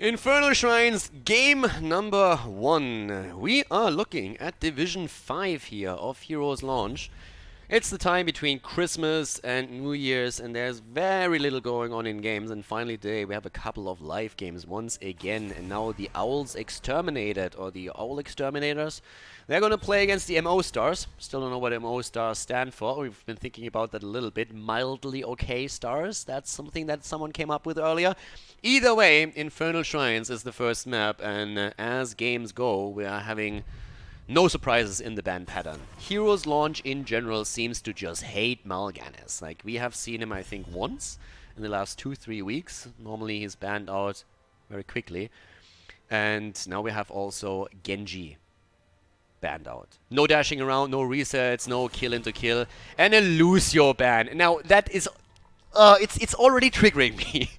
Infernal Shrines, game number 1. We are looking at Division 5 here of HeroesLounge. It's the time between Christmas and New Year's, and there's very little going on in games. And finally today we have a couple of live games once again. And now the Owls Exterminated, or the Owl Exterminators, they're going to play against the MO Stars. Still don't know what MO Stars stand for. We've been thinking about that a little bit. Mildly okay stars. That's something that someone came up with earlier. Either way, Infernal Shrines is the first map, and as games go, we are having no surprises in the ban pattern. HeroesLounge in general seems to just hate Mal'Ganis. Like, we have seen him, I think, once in the last 2-3 weeks. Normally he's banned out very quickly. And now we have also Genji banned out. No dashing around, no resets, no kill into kill, and a Lucio ban. Now, that is... it's already triggering me.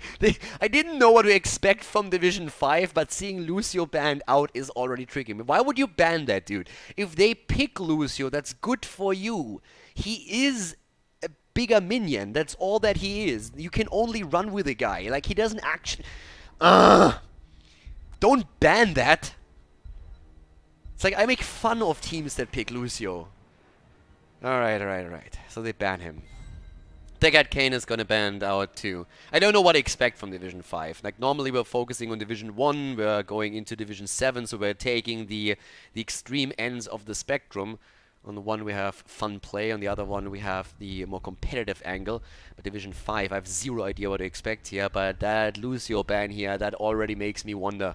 I didn't know what to expect from Division 5, but seeing Lucio banned out is already triggering me. Why would you ban that dude? If they pick Lucio, that's good for you. He is a bigger minion. That's all that he is. You can only run with a guy. Like, he doesn't actually... Don't ban that. It's like I make fun of teams that pick Lucio. Alright. So they ban him. Deckard Kane is gonna ban out too. I don't know what to expect from Division 5. Like, normally we're focusing on Division 1, we're going into Division 7, so we're taking the extreme ends of the spectrum. On the one we have fun play, on the other one we have the more competitive angle. But Division 5, I have zero idea what to expect here, but that Lucio ban here, that already makes me wonder.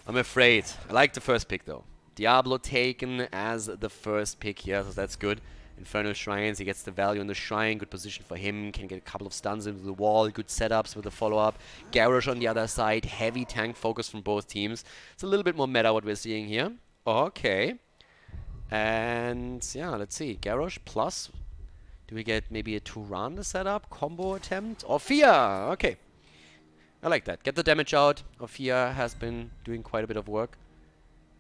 I'm afraid. I like the first pick though. Diablo taken as the first pick here, so that's good. Infernal Shrines, he gets the value on the Shrine, good position for him, can get a couple of stuns into the wall, good setups with the follow-up. Garrosh on the other side, heavy tank focus from both teams. It's a little bit more meta what we're seeing here. Okay. And yeah, let's see. Garrosh plus, do we get maybe a Tyrande setup, combo attempt? Orphea, okay. I like that. Get the damage out. Orphea has been doing quite a bit of work.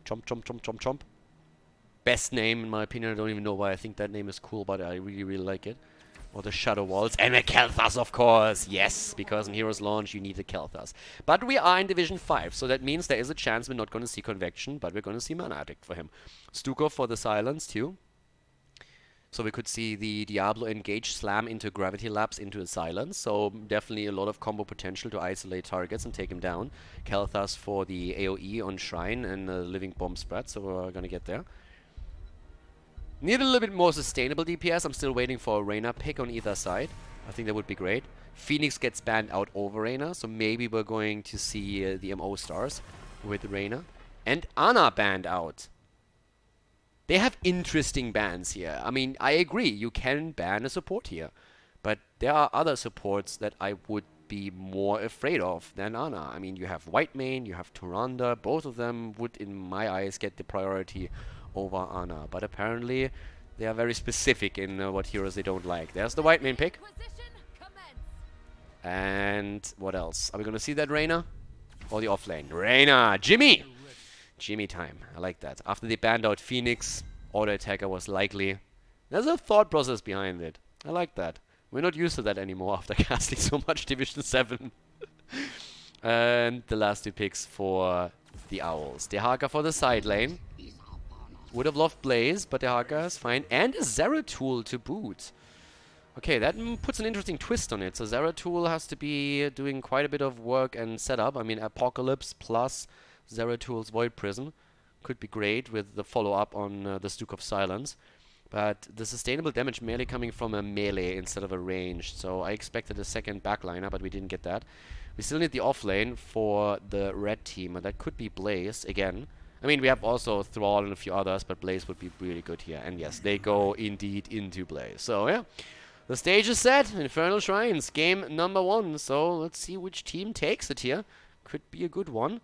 Chomp. Best name, in my opinion. I don't even know why I think that name is cool, but I really like it. Or the Shadow Walls. And a Kel'Thas, of course! Yes, because in HeroesLounge you need a Kel'Thas. But we are in Division 5, so that means there is a chance we're not going to see Convection, but we're going to see Mana Addict for him. Stukov for the Silence, too. So we could see the Diablo engage, slam into Gravity Lapse into a Silence. So definitely a lot of combo potential to isolate targets and take him down. Kel'Thas for the AoE on Shrine and Living Bomb Spread, so we're going to get there. Need a little bit more sustainable DPS. I'm still waiting for a Reyna pick on either side. I think that would be great. Phoenix gets banned out over Reyna, so maybe we're going to see the MO Stars with Reyna. And Ana banned out. They have interesting bans here. I mean, I agree, you can ban a support here. But there are other supports that I would be more afraid of than Ana. I mean, you have Whitemane, you have Tyrande. Both of them would, in my eyes, get the priority over Ana, but apparently they are very specific in what heroes they don't like. There's the Whitemane pick. And what else? Are we gonna see that Reyna? Or the offlane? Reyna! Jimmy! Jimmy time. I like that. After they banned out Phoenix, auto attacker was likely. There's a thought process behind it. I like that. We're not used to that anymore after casting so much Division 7. And the last two picks for the Owls. Dehaka for the side lane. Would have loved Blaze, but Dehaka is fine. And a Zeratul to boot. Okay, that puts an interesting twist on it. So Zeratul has to be doing quite a bit of work and setup. I mean, Apocalypse plus Zeratul's Void Prison could be great with the follow-up on the Stukov Silence. But the sustainable damage merely coming from a melee instead of a ranged. So I expected a second backliner, but we didn't get that. We still need the offlane for the red team, and that could be Blaze again. I mean, we have also Thrall and a few others, but Blaze would be really good here. And yes, they go indeed into Blaze. So, yeah. The stage is set. Infernal Shrines, game number 1. So, let's see which team takes it here. Could be a good one.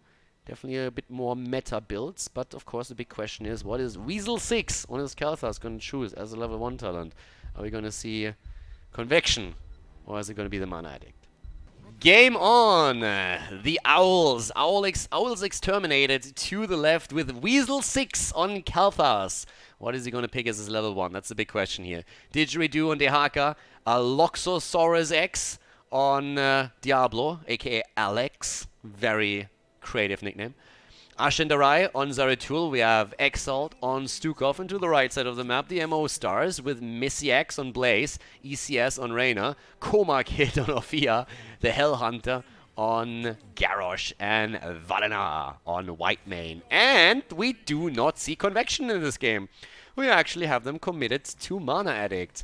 Definitely a bit more meta builds. But, of course, the big question is, what is Weasel 6 on his Kel'Thas going to choose as a level 1 talent? Are we going to see Convection? Or is it going to be the Mana Addict? Game on! The Owls. Owls Exterminated to the left with Weasel 6 on Kel'Thas. What is he going to pick as his level 1? That's the big question here. Didgeridoo on Dehaka. A Loxosaurus X on Diablo, aka Alex. Very Creative nickname. Ashendarai on Zeratul, we have Exalt on Stukov, and to the right side of the map, the MO stars with Missy X on Blaze, ECS on Reyna, Coma Kid on Ophia, the Hellhunter on Garrosh, and Valena on Whitemane. And we do not see Convection in this game. We actually have them committed to Mana Addict.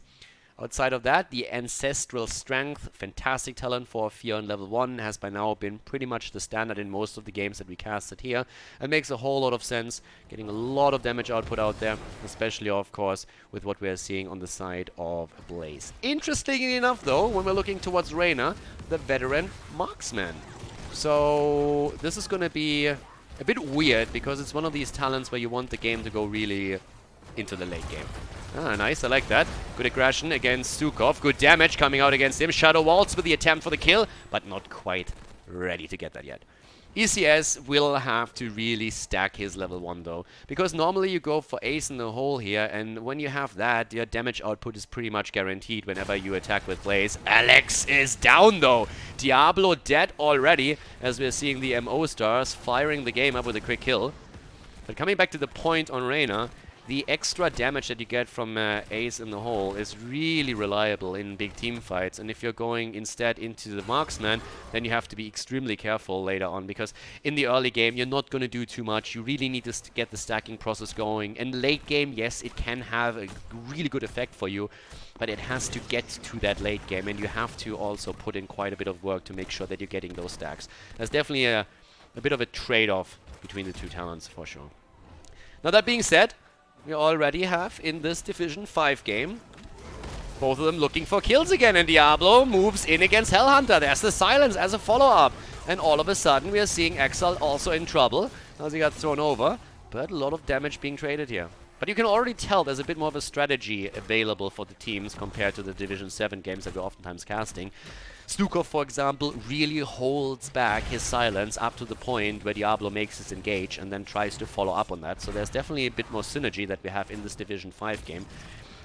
Outside of that, the Ancestral Strength, fantastic talent for Fear on level 1, has by now been pretty much the standard in most of the games that we casted here. It makes a whole lot of sense, getting a lot of damage output out there, especially, of course, with what we are seeing on the side of Blaze. Interestingly enough, though, when we're looking towards Reyna, the veteran marksman. So this is going to be a bit weird, because it's one of these talents where you want the game to go really into the late game. Ah, nice, I like that. Good aggression against Stukov. Good damage coming out against him. Shadow Waltz with the attempt for the kill, but not quite ready to get that yet. ECS will have to really stack his level 1 though, because normally you go for ace in the hole here, and when you have that, your damage output is pretty much guaranteed whenever you attack with Blaze. Alex is down though. Diablo dead already, as we're seeing the MO stars firing the game up with a quick kill. But coming back to the point on Reyna, the extra damage that you get from ace in the hole is really reliable in big team fights, and if you're going instead into the marksman, then you have to be extremely careful later on, because in the early game you're not going to do too much. You really need to get the stacking process going, and late game, yes, it can have a really good effect for you, but it has to get to that late game, and you have to also put in quite a bit of work to make sure that you're getting those stacks. There's definitely a bit of a trade-off between the two talents for sure. Now that being said, we already have in this Division 5 game both of them looking for kills again, and Diablo moves in against Hellhunter. There's the silence as a follow-up, and all of a sudden we are seeing Exalt also in trouble as he got thrown over, but a lot of damage being traded here. But you can already tell there's a bit more of a strategy available for the teams compared to the Division 7 games that we're oftentimes casting. Stukov, for example, really holds back his silence up to the point where Diablo makes his engage and then tries to follow up on that. So there's definitely a bit more synergy that we have in this Division 5 game.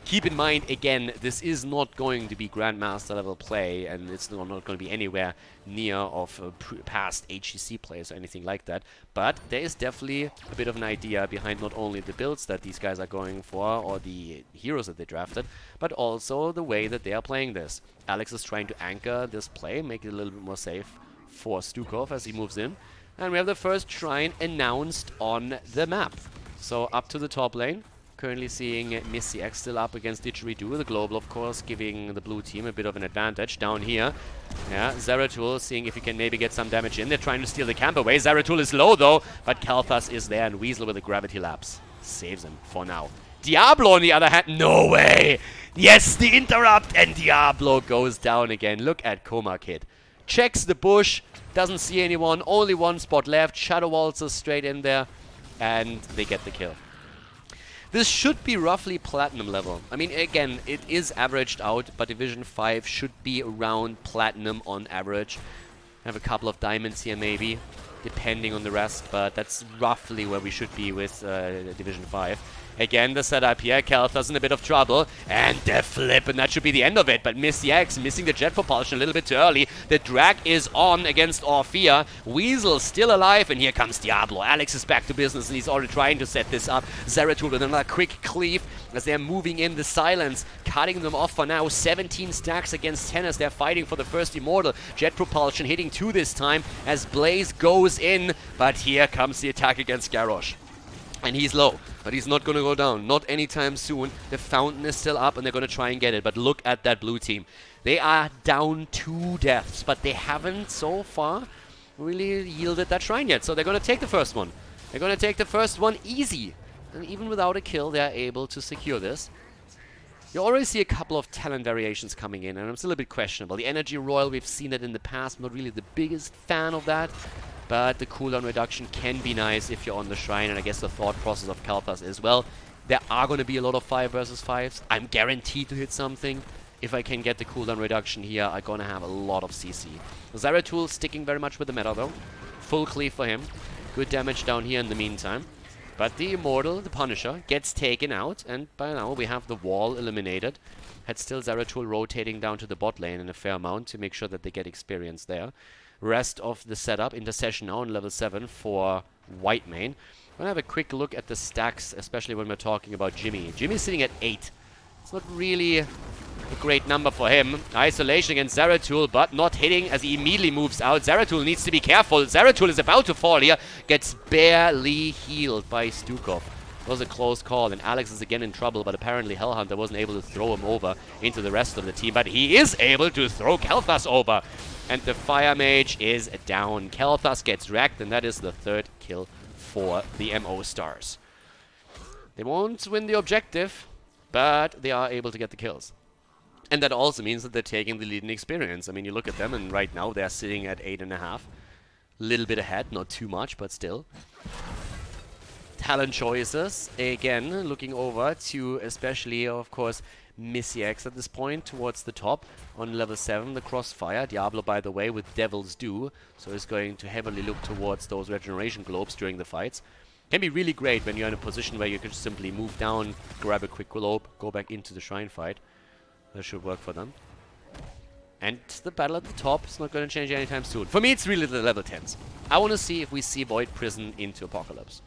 Keep in mind, again, this is not going to be Grandmaster level play, and it's not going to be anywhere near of past HCC players or anything like that. But there is definitely a bit of an idea behind not only the builds that these guys are going for or the heroes that they drafted, but also the way that they are playing this. Alex is trying to anchor this play, make it a little bit more safe for Stukov as he moves in. And we have the first shrine announced on the map. So up to the top lane. Currently seeing Missy X still up against Didgeridoo. The global, of course, giving the blue team a bit of an advantage. Down here, yeah, Zeratul seeing if he can maybe get some damage in. They're trying to steal the camp away. Zeratul is low, though, but Kalthas is there, and Weasel with a gravity lapse saves him for now. Diablo, on the other hand, no way! Yes, the interrupt, and Diablo goes down again. Look at Coma Kid. Checks the bush, doesn't see anyone, only one spot left. Shadow Waltzes straight in there, and they get the kill. This should be roughly platinum level. I mean, again, it is averaged out, but Division 5 should be around platinum on average. I have a couple of diamonds here maybe, depending on the rest, but that's roughly where we should be with Division 5. Again, the setup here, Kalthas in a bit of trouble, and the flip, and that should be the end of it. But Missy X missing the jet propulsion a little bit too early. The drag is on against Orphea. Weasel still alive, and here comes Diablo. Alex is back to business, and he's already trying to set this up. Zeratul with another quick cleave as they're moving in the silence, cutting them off for now. 17 stacks against 10 as they're fighting for the first Immortal. Jet propulsion hitting 2 this time as Blaze goes in, but here comes the attack against Garrosh. And he's low, but he's not going to go down. Not anytime soon. The fountain is still up, and they're going to try and get it. But look at that blue team. They are down 2 deaths, but they haven't so far really yielded that shrine yet. So they're going to take the first one. They're going to take the first one easy. And even without a kill, they're able to secure this. You already see a couple of talent variations coming in, and I'm still a bit questionable. The Energy Royal, we've seen it in the past. I'm not really the biggest fan of that. But the cooldown reduction can be nice if you're on the shrine, and I guess the thought process of Kalthas as well. There are going to be a lot of 5 versus 5s. I'm guaranteed to hit something. If I can get the cooldown reduction here, I'm going to have a lot of CC. Zeratul sticking very much with the meta though. Full cleave for him. Good damage down here in the meantime. But the Immortal, the Punisher, gets taken out, and by now we have the wall eliminated. Had still Zeratul rotating down to the bot lane in a fair amount to make sure that they get experience there. Rest of the setup, Intercession now on level 7 for White Mane. I'm gonna have a quick look at the stacks, especially when we're talking about Jimmy. Jimmy's sitting at 8. It's not really a great number for him. Isolation against Zeratul, but not hitting as he immediately moves out. Zeratul needs to be careful. Zeratul is about to fall here. Gets barely healed by Stukov. It was a close call, and Alex is again in trouble, but apparently Hellhunter wasn't able to throw him over into the rest of the team. But he is able to throw Kel'Thas over. And the Fire Mage is down. Kel'Thas gets wrecked, and that is the 3rd kill for the MO Stars. They won't win the objective, but they are able to get the kills. And that also means that they're taking the lead in experience. I mean, you look at them, and right now they're sitting at 8.5. Little bit ahead, not too much, but still. Talent choices, again, looking over to especially, of course, Missy X at this point towards the top on level 7, the Crossfire. Diablo, by the way, with Devil's Due, so is going to heavily look towards those regeneration globes during the fights. Can be really great when you're in a position where you can just simply move down, grab a quick globe, go back into the shrine fight. That should work for them. And the battle at the top is not going to change anytime soon. For me, it's really the level 10s. I want to see if we see Void Prison into Apocalypse.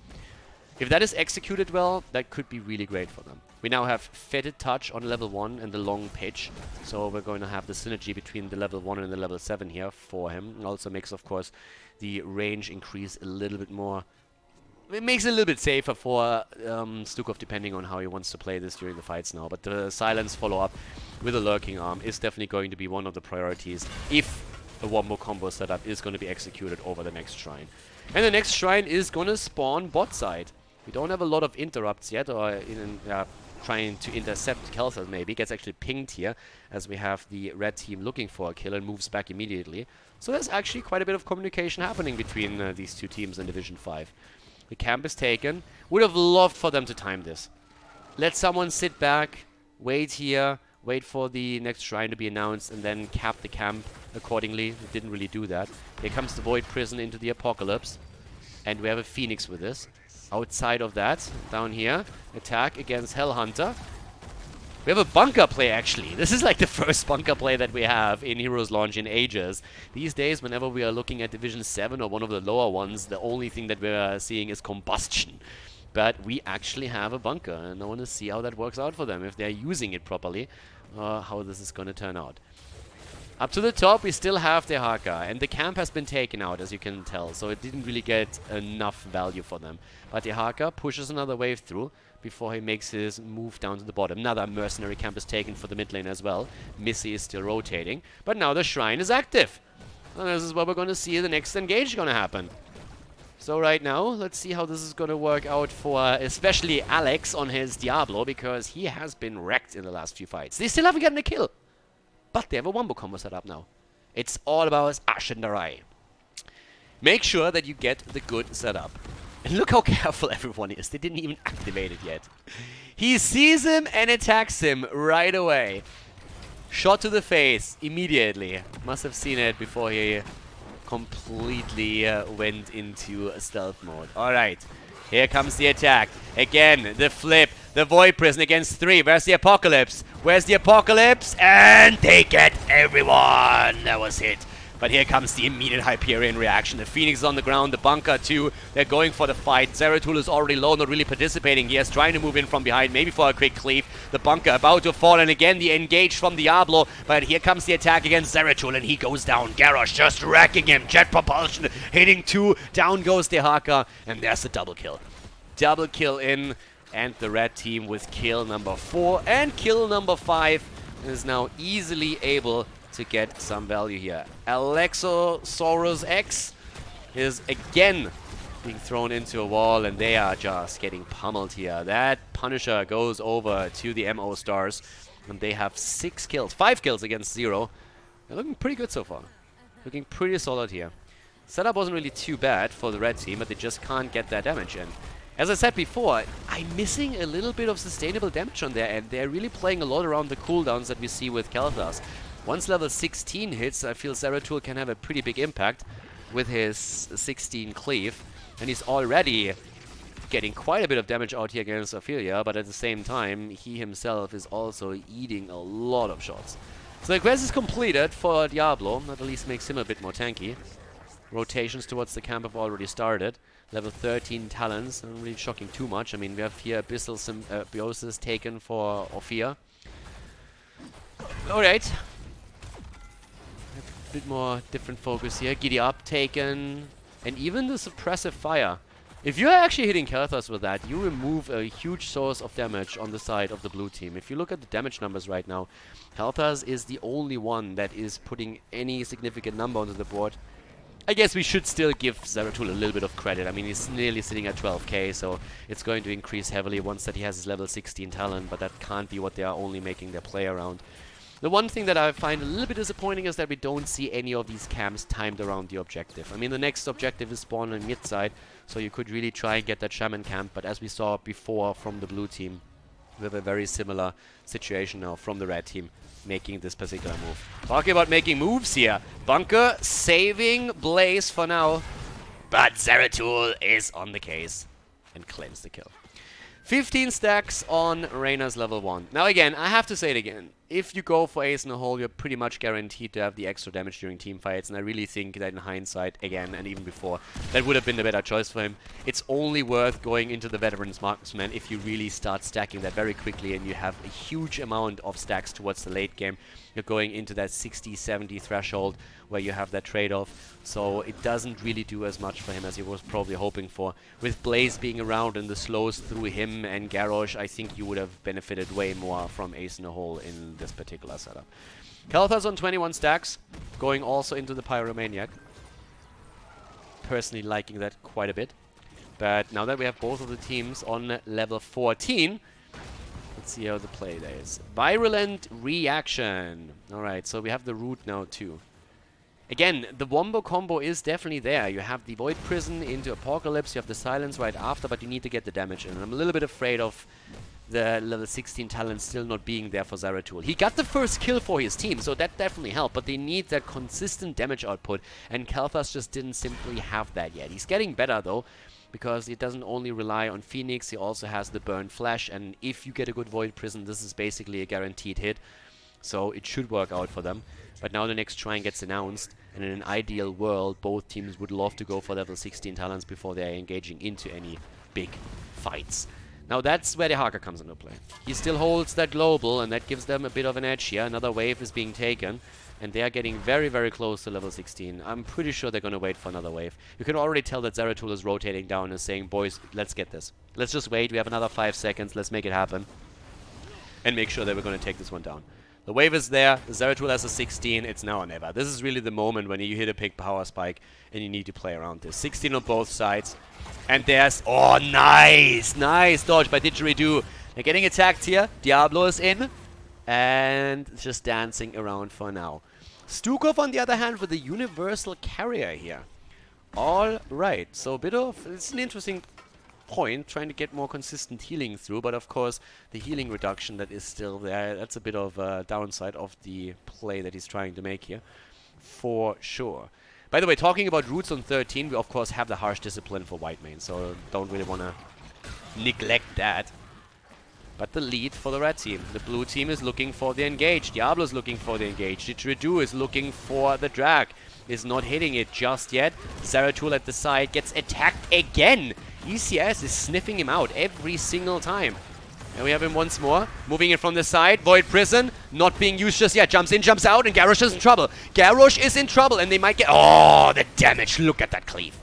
If that is executed well, that could be really great for them. We now have Fetid Touch on level 1 and the Long Pitch. So we're going to have the synergy between the level 1 and the level 7 here for him. It also makes, of course, the range increase a little bit more. It makes it a little bit safer for Stukov, depending on how he wants to play this during the fights now. But the Silence follow-up with a Lurking Arm is definitely going to be one of the priorities if a wombo combo setup is going to be executed over the next shrine. And the next shrine is going to spawn bot side. We don't have a lot of interrupts yet, or trying to intercept Kel'Thas maybe. Gets actually pinged here as we have the red team looking for a kill and moves back immediately. So there's actually quite a bit of communication happening between these two teams in Division 5. The camp is taken. Would have loved for them to time this. Let someone sit back, wait here, wait for the next shrine to be announced, and then cap the camp accordingly. They didn't really do that. Here comes the Void Prison into the Apocalypse. And we have a Phoenix with this. Outside of that, down here, attack against Hellhunter. We have a bunker play, actually. This is like the first bunker play that we have in HeroesLounge in ages. These days, whenever we are looking at Division 7 or one of the lower ones, the only thing that we're seeing is combustion. But we actually have a bunker, and I want to see how that works out for them, if they're using it properly, how this is going to turn out. Up to the top, we still have the Haka, and the camp has been taken out, as you can tell, so it didn't really get enough value for them. But the Haka pushes another wave through before he makes his move down to the bottom. Another mercenary camp is taken for the mid lane as well. Missy is still rotating, but now the shrine is active. And this is what we're going to see the next engage going to happen. So right now, let's see how this is going to work out for especially Alex on his Diablo, because he has been wrecked in the last few fights. They still haven't gotten a kill. But they have a wombo combo set up now. It's all about Ashendarai. Make sure that you get the good setup. And look how careful everyone is. They didn't even activate it yet. He sees him and attacks him right away. Shot to the face immediately. Must have seen it before he completely went into stealth mode. Alright. Here comes the attack. Again, the flip. The Void Prison against 3. Where's the Apocalypse? Where's the Apocalypse? And they get everyone. That was hit. But here comes the immediate Hyperion reaction. The Phoenix is on the ground. The bunker too. They're going for the fight. Zeratul is already low, not really participating. He is trying to move in from behind, maybe for a quick cleave. The bunker about to fall, and again the engage from Diablo. But here comes the attack against Zeratul, and he goes down. Garrosh just wrecking him. Jet propulsion hitting 2. Down goes the Haka, and there's the double kill. Double kill in. And the red team with kill number 4 and kill number 5 is now easily able to get some value here. Alexosaurus X is again being thrown into a wall, and they are just getting pummeled here. That Punisher goes over to the MO Stars, and they have 6 kills. 5 kills against 0. They're looking pretty good so far. Looking pretty solid here. Setup wasn't really too bad for the red team, but they just can't get that damage in. As I said before, I'm missing a little bit of sustainable damage on their end. They're really playing a lot around the cooldowns that we see with Kel'Thas. Once level 16 hits, I feel Zeratul can have a pretty big impact with his 16 cleave. And he's already getting quite a bit of damage out here against Ophelia, but at the same time, he himself is also eating a lot of shots. So the quest is completed for Diablo. That at least makes him a bit more tanky. Rotations towards the camp have already started. Level 13 talents, not really shocking too much. I mean, we have here Abyssal Symbiosis taken for Ophir. Alright. A bit more different focus here. Giddy Up taken. And even the Suppressive Fire. If you're actually hitting Kalthas with that, you remove a huge source of damage on the side of the blue team. If you look at the damage numbers right now, Kalthas is the only one that is putting any significant number onto the board. I guess we should still give Zeratul a little bit of credit. I mean, he's nearly sitting at 12k, so it's going to increase heavily once that he has his level 16 talent, but that can't be what they are only making their play around. The one thing that I find a little bit disappointing is that we don't see any of these camps timed around the objective. I mean, the next objective is spawn on mid side, so you could really try and get that shaman camp, but as we saw before from the blue team, we have a very similar situation now from the red team making this particular move. Talking about making moves here. Bunker saving Blaze for now, but Zeratul is on the case and claims the kill. 15 stacks on Reyna's level 1. Now again, I have to say it again. If you go for Ace in a hole, you're pretty much guaranteed to have the extra damage during team fights, and I really think that in hindsight, again, and even before, that would have been the better choice for him. It's only worth going into the Veteran's Marksman if you really start stacking that very quickly and you have a huge amount of stacks towards the late game. You're going into that 60-70 threshold where you have that trade-off, so it doesn't really do as much for him as he was probably hoping for. With Blaze being around and the slows through him and Garrosh, I think you would have benefited way more from Ace in a hole in this particular setup. Kalthas on 21 stacks, going also into the Pyromaniac. Personally liking that quite a bit. But now that we have both of the teams on level 14, let's see how the play there is. Virulent Reaction. Alright, so we have the root now too. Again, the wombo combo is definitely there. You have the Void Prison into Apocalypse, you have the Silence right after, but you need to get the damage in. And I'm a little bit afraid of the level 16 talent still not being there for Zeratul. He got the first kill for his team, so that definitely helped, but they need that consistent damage output, and Kalthas just didn't simply have that yet. He's getting better though, because he doesn't only rely on Phoenix, he also has the Burn Flash, and if you get a good Void Prison, this is basically a guaranteed hit, so it should work out for them. But now the next shrine gets announced, and in an ideal world, both teams would love to go for level 16 talents before they're engaging into any big fights. Now that's where the Haka comes into play. He still holds that global, and that gives them a bit of an edge here. Another wave is being taken, and they are getting very, very close to level 16. I'm pretty sure they're going to wait for another wave. You can already tell that Zeratul is rotating down and saying, boys, let's get this. Let's just wait. We have another 5 seconds. Let's make it happen. And make sure that we're going to take this one down. The wave is there. Zeratul has a 16. It's now or never. This is really the moment when you hit a big power spike and you need to play around this. 16 on both sides. And there's... Oh, nice! Nice dodge by Didgeridoo. They're getting attacked here. Diablo is in. And just dancing around for now. Stukov, on the other hand, with the Universal Carrier here. Alright. So a bit of... It's an interesting point, trying to get more consistent healing through, but of course the healing reduction that is still there, that's a bit of a downside of the play that he's trying to make here, for sure. By the way, talking about roots on 13, we of course have the Harsh Discipline for white main, so don't really want to neglect that. But the lead for the red team. The blue team is looking for the engage. Diablo's looking for the engage. Didgeridoo is looking for the drag. Is not hitting it just yet. Zeratul at the side gets attacked again. ECS is sniffing him out every single time. And we have him once more. Moving in from the side. Void Prison. Not being used just yet. Jumps in, jumps out, and Garrosh is in trouble. Garrosh is in trouble, and they might get... Oh, the damage. Look at that cleave.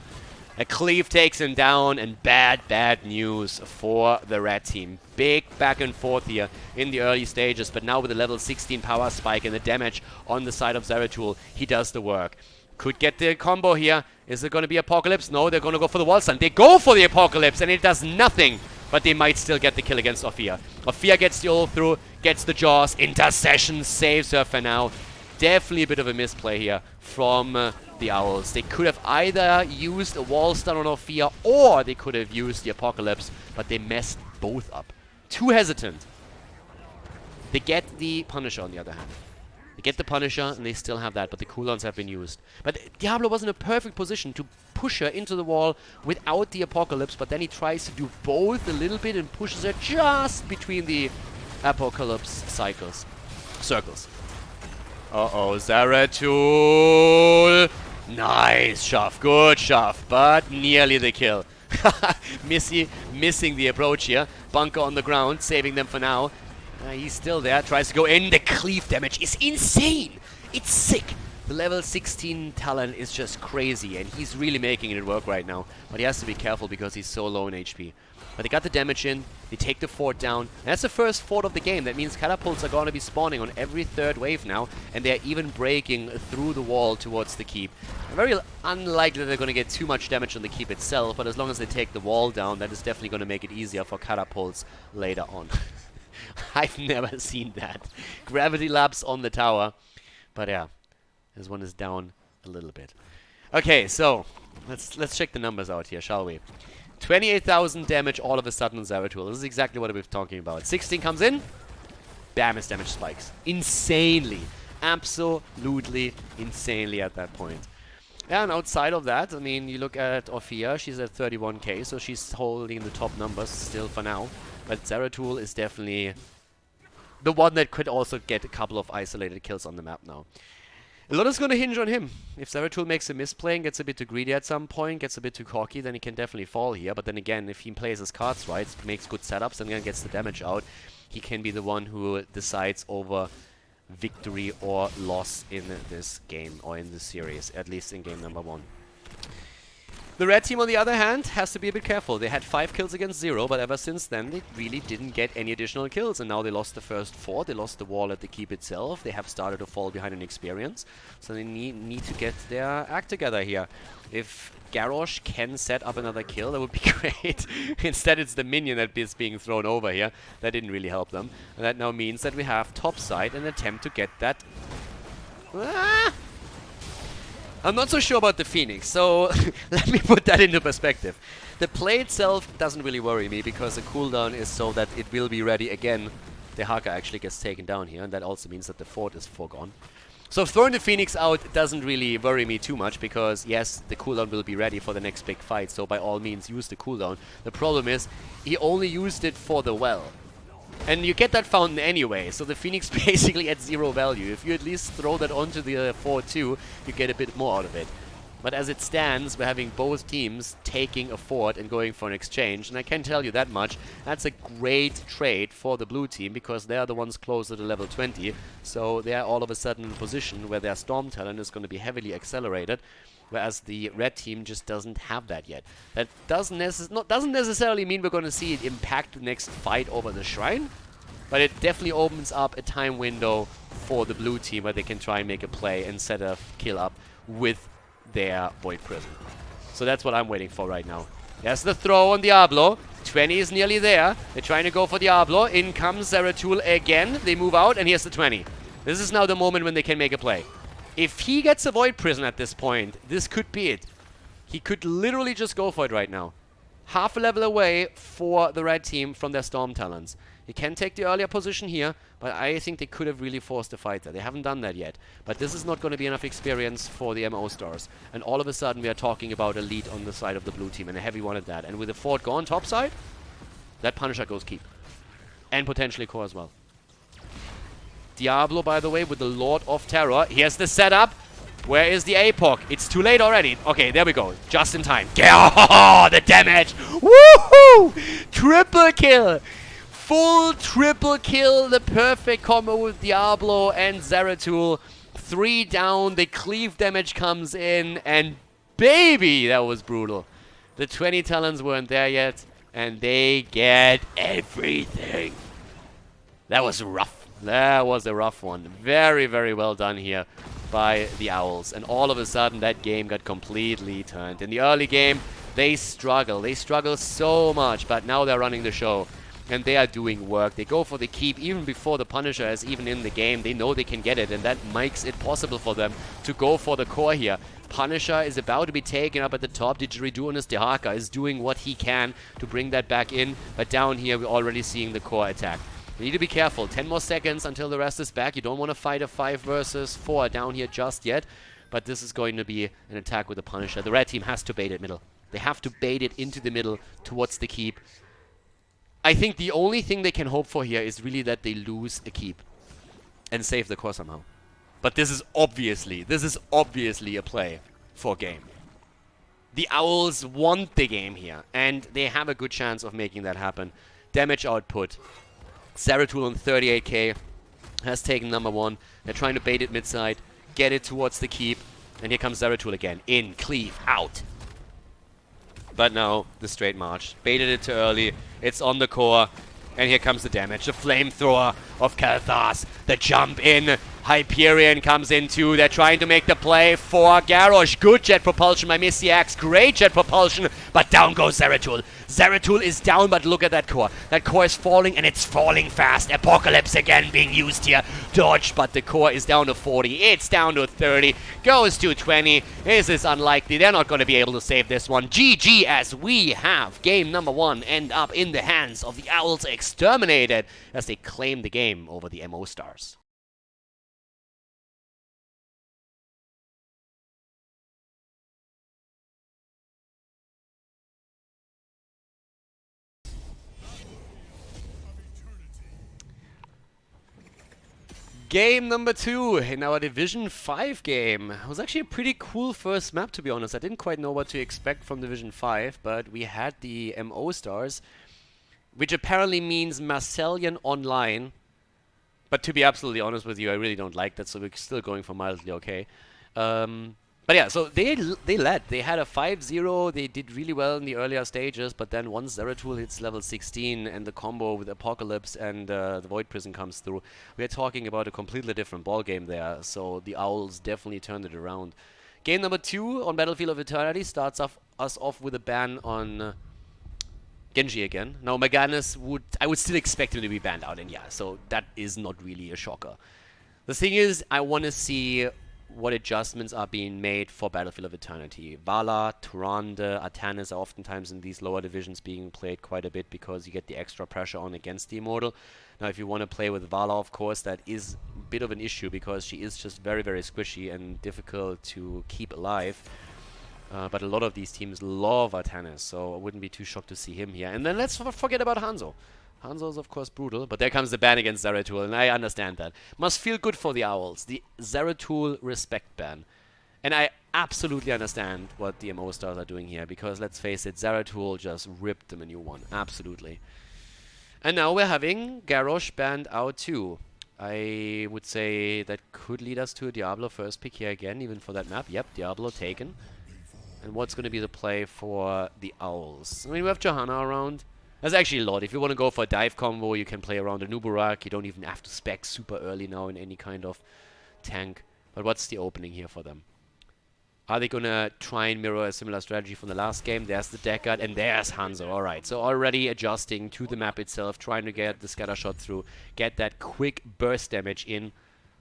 A cleave takes him down, and bad news for the red team. Big back and forth here in the early stages, but now with the level 16 power spike and the damage on the side of Zeratul, he does the work. Could get the combo here. Is it going to be Apocalypse? No, they're going to go for the wall stun. They go for the Apocalypse, and it does nothing. But they might still get the kill against Ophir. Ophir gets the ult through, gets the jaws. Intercession saves her for now. Definitely a bit of a misplay here from the Owls. They could have either used a wall stun on Ophir, or they could have used the Apocalypse, but they messed both up. Too hesitant. They get the Punisher on the other hand. They get the Punisher, and they still have that, but the cooldowns have been used. But Diablo was in a perfect position to push her into the wall without the Apocalypse, but then he tries to do both a little bit and pushes her just between the Apocalypse circles. Uh-oh, Zeratul! Nice shove, good shove, but nearly the kill. Missing the approach here. Bunker on the ground, saving them for now. He's still there, tries to go in. The cleave damage is insane! It's sick! The level 16 Talon is just crazy, and he's really making it work right now. But he has to be careful because he's so low in HP. But they got the damage in, they take the fort down, and that's the first fort of the game. That means catapults are going to be spawning on every third wave now, and they're even breaking through the wall towards the keep. Very unlikely that they're going to get too much damage on the keep itself, but as long as they take the wall down, that is definitely going to make it easier for catapults later on. I've never seen that. Gravity lapse on the tower. But yeah, this one is down a little bit. Okay, so let's check the numbers out here, shall we? 28,000 damage all of a sudden on Zeratul. This is exactly what we've been talking about. 16 comes in, bam, his damage spikes. Insanely. Absolutely insanely at that point. Yeah, and outside of that, I mean, you look at Orphea, she's at 31k, so she's holding the top numbers still for now. But Zeratul is definitely the one that could also get a couple of isolated kills on the map now. A lot is going to hinge on him. If Zeratul makes a misplay and gets a bit too greedy at some point, gets a bit too cocky, then he can definitely fall here. But then again, if he plays his cards right, makes good setups, and then gets the damage out, he can be the one who decides over victory or loss in this game, or in this series, at least in game number 1. The red team, on the other hand, has to be a bit careful. They had 5 kills against 0, but ever since then, they really didn't get any additional kills. And now they lost the first 4. They lost the wall at the keep itself. They have started to fall behind in experience. So they need to get their act together here. If Garrosh can set up another kill, that would be great. Instead, it's the minion that is being thrown over here. That didn't really help them. And that now means that we have topside an attempt to get that... I'm not so sure about the Phoenix, so let me put that into perspective. The play itself doesn't really worry me because the cooldown is so that it will be ready again. The Haka actually gets taken down here, and that also means that the fort is foregone. So throwing the Phoenix out doesn't really worry me too much because, yes, the cooldown will be ready for the next big fight, so by all means use the cooldown. The problem is, he only used it for the well. And you get that fountain anyway, so the Phoenix basically at 0 value. If you at least throw that onto the fort too, you get a bit more out of it. But as it stands, we're having both teams taking a fort and going for an exchange. And I can tell you that much, that's a great trade for the blue team because they are the ones closer to level 20. So they are all of a sudden in a position where their Storm Talon is going to be heavily accelerated. Whereas the red team just doesn't have that yet. That doesn't necessarily mean we're going to see it impact the next fight over the shrine. But it definitely opens up a time window for the blue team where they can try and make a play and set a kill up with their Void Prison. So that's what I'm waiting for right now. There's the throw on Diablo. 20 is nearly there. They're trying to go for Diablo. In comes Zeratul again. They move out and here's the 20. This is now the moment when they can make a play. If he gets a Void Prison at this point, this could be it. He could literally just go for it right now. Half a level away for the red team from their Storm Talons. He can take the earlier position here, but I think they could have really forced the fight there. They haven't done that yet. But this is not going to be enough experience for the MO stars. And all of a sudden we are talking about a lead on the side of the blue team, and a heavy one at that. And with the fort gone topside, that Punisher goes keep. And potentially core as well. Diablo, by the way, with the Lord of Terror. Here's the setup. Where is the APOC? It's too late already. Okay, there we go. Just in time. Oh, the damage. Woohoo! Triple kill. Full triple kill. The perfect combo with Diablo and Zeratul. 3 down. The cleave damage comes in. And baby, that was brutal. The 20 talons weren't there yet. And they get everything. That was rough. That was a rough one. Very, very well done here by the Owls. And all of a sudden, that game got completely turned. In the early game, they struggle. They struggle so much, but now they're running the show. And they are doing work. They go for the keep even before the Punisher is even in the game. They know they can get it, and that makes it possible for them to go for the core here. Punisher is about to be taken up at the top. Didgeridoo Dehaka is doing what he can to bring that back in. But down here, we're already seeing the core attack. You need to be careful. 10 more seconds until the rest is back. You don't want to fight a 5 versus 4 down here just yet. But this is going to be an attack with a Punisher. The red team has to bait it middle. They have to bait it into the middle towards the keep. I think the only thing they can hope for here is really that they lose a keep and save the core somehow. But this is obviously a play for game. The Owls want the game here, and they have a good chance of making that happen. Damage output. Zeratul on 38k has taken number 1. They're trying to bait it mid-side, get it towards the keep, and here comes Zeratul again. In, cleave, out. But no, the straight march. Baited it too early. It's on the core. And here comes the damage. The flamethrower of Khaldor. The jump in. Hyperion comes in too. They're trying to make the play for Garrosh. Good jet propulsion by Messiax. Great jet propulsion. But down goes Zeratul. Zeratul is down, but look at that core. That core is falling, and it's falling fast. Apocalypse again being used here. Dodge, but the core is down to 40. It's down to 30. Goes to 20. This is unlikely. They're not going to be able to save this one. GG, as we have game number 1 end up in the hands of the Owls exterminated as they claim the game over the MO Stars. Game number 2 in our Division 5 game. It was actually a pretty cool first map, to be honest. I didn't quite know what to expect from Division 5, but we had the MO Stars, which apparently means Marcellian Online. But to be absolutely honest with you, I really don't like that, so we're still going for mildly okay. But yeah, so they led. They had a 5-0. They did really well in the earlier stages, but then once Zeratul hits level 16 and the combo with Apocalypse and the Void Prison comes through, we're talking about a completely different ball game there. So the Owls definitely turned it around. Game number 2 on Battlefield of Eternity starts us off with a ban on Genji again. Now Maganus I would still expect him to be banned out, and yeah, so that is not really a shocker. The thing is, I want to see what adjustments are being made for Battlefield of Eternity. Vala, Tyrande, Artanis are oftentimes in these lower divisions being played quite a bit because you get the extra pressure on against the Immortal. Now if you want to play with Vala, of course, that is a bit of an issue because she is just very, very squishy and difficult to keep alive. But a lot of these teams love Artanis, so I wouldn't be too shocked to see him here. And then let's forget about Hanzo. Hanzo is of course brutal, but there comes the ban against Zeratul, and I understand that. Must feel good for the Owls, the Zeratul respect ban. And I absolutely understand what the MO Stars are doing here, because let's face it, Zeratul just ripped them a new one, absolutely. And now we're having Garrosh banned out too. I would say that could lead us to a Diablo first pick here again, even for that map. Yep, Diablo taken. And what's going to be the play for the Owls? I mean, we have Johanna around. There's actually a lot. If you want to go for a dive combo, you can play around a Nuburak. You don't even have to spec super early now in any kind of tank. But what's the opening here for them? Are they going to try and mirror a similar strategy from the last game? There's the Deckard, and there's Hanzo. Alright, so already adjusting to the map itself, trying to get the scatter shot through, get that quick burst damage in,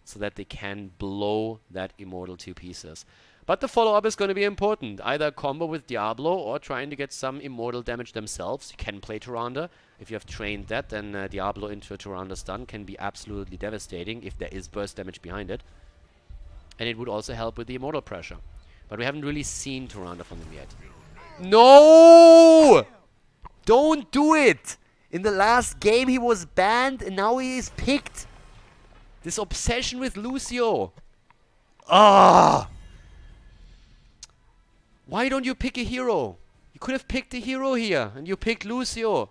so that they can blow that Immortal to pieces. But the follow-up is going to be important. Either a combo with Diablo or trying to get some Immortal damage themselves. You can play Tyrande. If you have trained that, then Diablo into a Tyrande stun can be absolutely devastating if there is burst damage behind it. And it would also help with the Immortal pressure. But we haven't really seen Tyrande from them yet. No! Don't do it! In the last game he was banned and now he is picked. This obsession with Lucio. Ah! Why don't you pick a hero? You could have picked a hero here, and you picked Lucio.